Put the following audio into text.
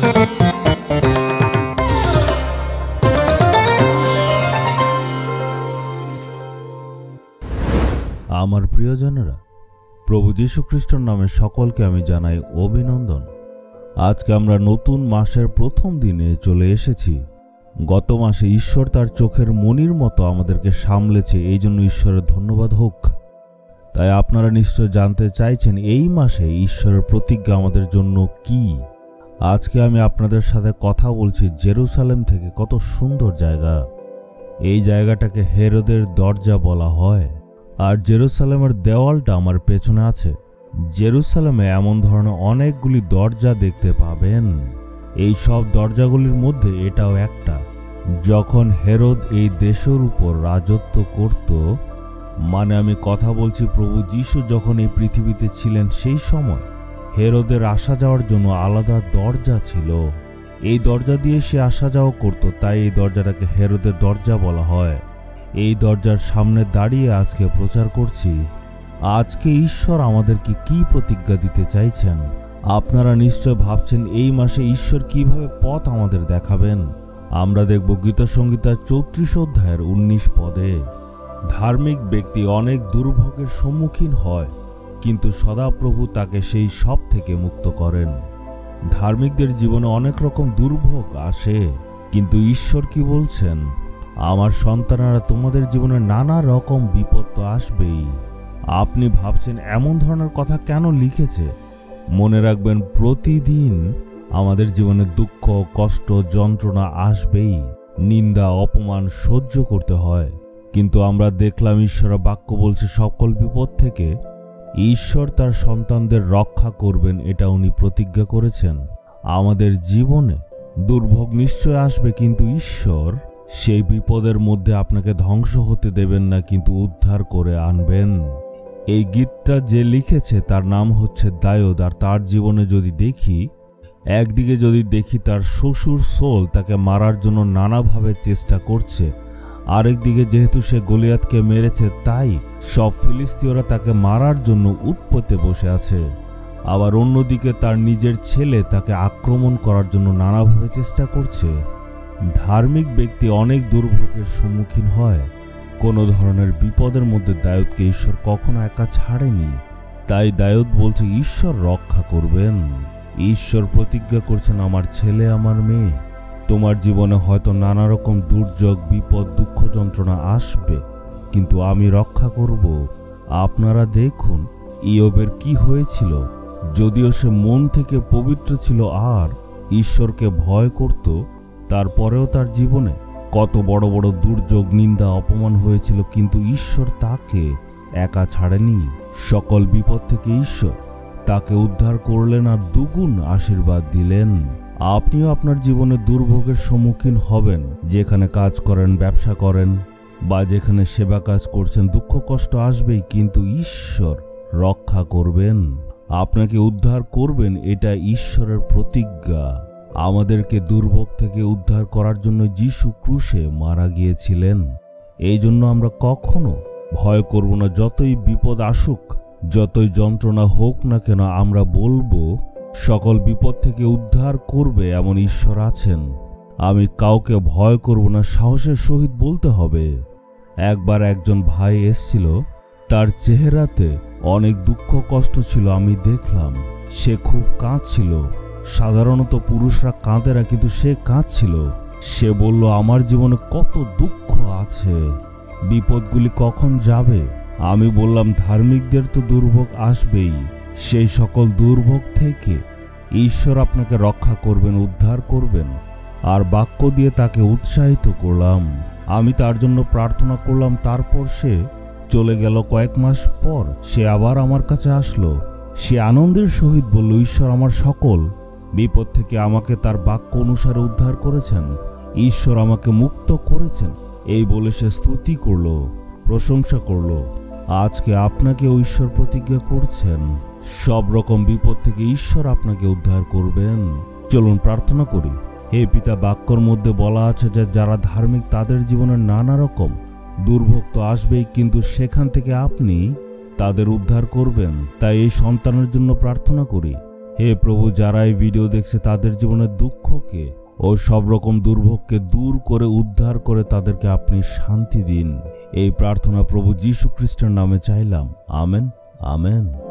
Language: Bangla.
আমার প্রিয়জনেরা, প্রভু যীশু খ্রিস্টের নামে সকলকে আমি জানাই অভিনন্দন। আজকে আমরা নতুন মাসের প্রথম দিনে চলে এসেছি। গত মাসে ঈশ্বর তার চোখের মণির মতো আমাদেরকে সামলেছে, এই জন্য ঈশ্বরের ধন্যবাদ হোক। তাই আপনারা নিশ্চয় জানতে চাইছেন এই মাসে ঈশ্বরের প্রতিজ্ঞা আমাদের জন্য কি। আজকে আমি আপনাদের সাথে কথা বলছি জেরুসালেম থেকে। কত সুন্দর জায়গা! এই জায়গাটাকে হেরোদের দরজা বলা হয়, আর জেরুসালেমের দেওয়ালটা আমার পেছনে আছে। জেরুসালেমে এমন ধরনের অনেকগুলি দরজা দেখতে পাবেন। এই সব দরজাগুলির মধ্যে এটাও একটা। যখন হেরোদ এই দেশের উপর রাজত্ব করত, মানে আমি কথা বলছি প্রভু যীশু যখন এই পৃথিবীতে ছিলেন, সেই সময় হেরোদের আসা যাওয়ার জন্য আলাদা দরজা ছিল। এই দরজা দিয়ে সে আসা যাওয়া করত, তাই এই দরজাটাকে হেরোদের দরজা বলা হয়। এই দরজার সামনে দাঁড়িয়ে আজকে প্রচার করছি। আজকে ঈশ্বর আমাদেরকে কি প্রতিজ্ঞা দিতে চাইছেন। আপনারা নিশ্চয় ভাবছেন এই মাসে ঈশ্বর কিভাবে পথ আমাদের দেখাবেন। আমরা দেখব গীতসংহিতার 34 অধ্যায়ের 19 পদে। ধার্মিক ব্যক্তি অনেক দুর্ভোগের সম্মুখীন হয়, কিন্তু সদাপ্রভু তাকে সেই সব থেকে মুক্ত করেন। ধার্মিকদের জীবনে অনেক রকম দুর্ভোগ আসে, কিন্তু ঈশ্বর কি বলছেন? আমার সন্তানেরা, তোমাদের জীবনে নানা রকম বিপদ তো আসবেই। আপনি ভাবছেন এমন ধরনের কথা কেন লিখেছে? মনে রাখবেন, প্রতিদিন আমাদের জীবনে দুঃখ, কষ্ট, যন্ত্রণা আসবেই। নিন্দা, অপমান সহ্য করতে হয়। কিন্তু আমরা দেখলাম ঈশ্বরের বাক্য বলছে সকল বিপদ থেকে ঈশ্বর তার সন্তানদের রক্ষা করবেন, এটা উনি প্রতিজ্ঞা করেছেন। আমাদের জীবনে দুর্ভোগ নিশ্চয় আসবে, কিন্তু ঈশ্বর সেই বিপদের মধ্যে আপনাকে ধ্বংস হতে দেবেন না, কিন্তু উদ্ধার করে আনবেন। এই গীতটা যে লিখেছে তার নাম হচ্ছে দায়দ। আর তার জীবনে যদি দেখি, একদিকে যদি দেখি তার শ্বশুর সোল তাকে মারার জন্য নানাভাবে চেষ্টা করছে, আরেকদিকে যেহেতু সে গলিয়াতকে মেরেছে, তাই সব ফিলিস্তীয়রা তাকে মারার জন্য উৎপত্তে বসে আছে। আবার অন্যদিকে তার নিজের ছেলে তাকে আক্রমণ করার জন্য নানাভাবে চেষ্টা করছে। ধার্মিক ব্যক্তি অনেক দুর্ভোগের সম্মুখীন হয়। কোনো ধরনের বিপদের মধ্যে দায়দকে ঈশ্বর কখনো একা ছাড়েনি। তাই দায়দ বলছে ঈশ্বর রক্ষা করবেন। ঈশ্বর প্রতিজ্ঞা করছেন, আমার ছেলে, আমার মেয়ে, তোমার জীবনে হয়তো নানা রকম দুর্যোগ, বিপদ, দুঃখ, যন্ত্রণা আসবে, কিন্তু আমি রক্ষা করব। আপনারা দেখুন ইয়োবের কি হয়েছিল। যদিও সে মন থেকে পবিত্র ছিল আর ঈশ্বরকে ভয় করত, তারপরেও তার জীবনে কত বড় বড় দুর্যোগ, নিন্দা, অপমান হয়েছিল, কিন্তু ঈশ্বর তাকে একা ছাড়েনি। সকল বিপদ থেকে ঈশ্বর তাকে উদ্ধার করলেন আর দ্বিগুণ আশীর্বাদ দিলেন। আপনিও আপনার জীবনে দুর্ভোগের সম্মুখীন হবেন। যেখানে কাজ করেন, ব্যবসা করেন বা যেখানে সেবা কাজ করছেন, দুঃখ কষ্ট আসবেই, কিন্তু ঈশ্বর রক্ষা করবেন, আপনাকে উদ্ধার করবেন। এটা ঈশ্বরের প্রতিজ্ঞা। আমাদেরকে দুর্ভোগ থেকে উদ্ধার করার জন্য যীশু ক্রুশে মারা গিয়েছিলেন। এই জন্য আমরা কখনো ভয় করব না। যতই বিপদ আসুক, যতই যন্ত্রণা হোক না কেন, আমরা বলবো সকল বিপদ থেকে উদ্ধার করবে এমন ঈশ্বর আছেন। আমি কাউকে ভয় করব না, সাহসের সহিত বলতে হবে। একবার একজন ভাই এসেছিল, তার চেহারাতে অনেক দুঃখ কষ্ট ছিল। আমি দেখলাম সে খুব কাঁদছিল। সাধারণত পুরুষরা কাঁদে না, কিন্তু সে কাঁদছিল। সে বলল, আমার জীবনে কত দুঃখ আছে, বিপদগুলি কখন যাবে? আমি বললাম, ধার্মিকদের তো দুর্ভোগ আসবেই। সেই সকল দুর্ভোগ থেকে ঈশ্বর আপনাকে রক্ষা করবেন, উদ্ধার করবেন। আর বাক্য দিয়ে তাকে উৎসাহিত করলাম। আমি তার জন্য প্রার্থনা করলাম। তারপর সে চলে গেল। কয়েক মাস পর সে আবার আমার কাছে আসলো। সে আনন্দের সহিত বলল, ঈশ্বর আমার সকল বিপদ থেকে আমাকে তার বাক্য অনুসারে উদ্ধার করেছেন, ঈশ্বর আমাকে মুক্ত করেছেন। এই বলে সে স্তুতি করল, প্রশংসা করল। আজকে আপনাকে ঈশ্বর প্রতিজ্ঞা করছেন, সব রকম বিপদ থেকে ঈশ্বর আপনাকে উদ্ধার করবেন। চলুন প্রার্থনা করি। হে পিতা, বাক্যর মধ্যে বলা আছে যে যারা ধার্মিক তাদের জীবনে নানা রকম দুর্ভোগ তো আসবেই, কিন্তু সেখান থেকে আপনি তাদের উদ্ধার করবেন। তাই এই সন্তানের জন্য প্রার্থনা করি, হে প্রভু, যারা এই ভিডিও দেখছে তাদের জীবনের দুঃখকে ও সব রকম দুর্ভোগকে দূর করে উদ্ধার করে তাদেরকে আপনি শান্তি দিন। এই প্রার্থনা প্রভু যীশু খ্রিস্টের নামে চাইলাম। Amen, amen.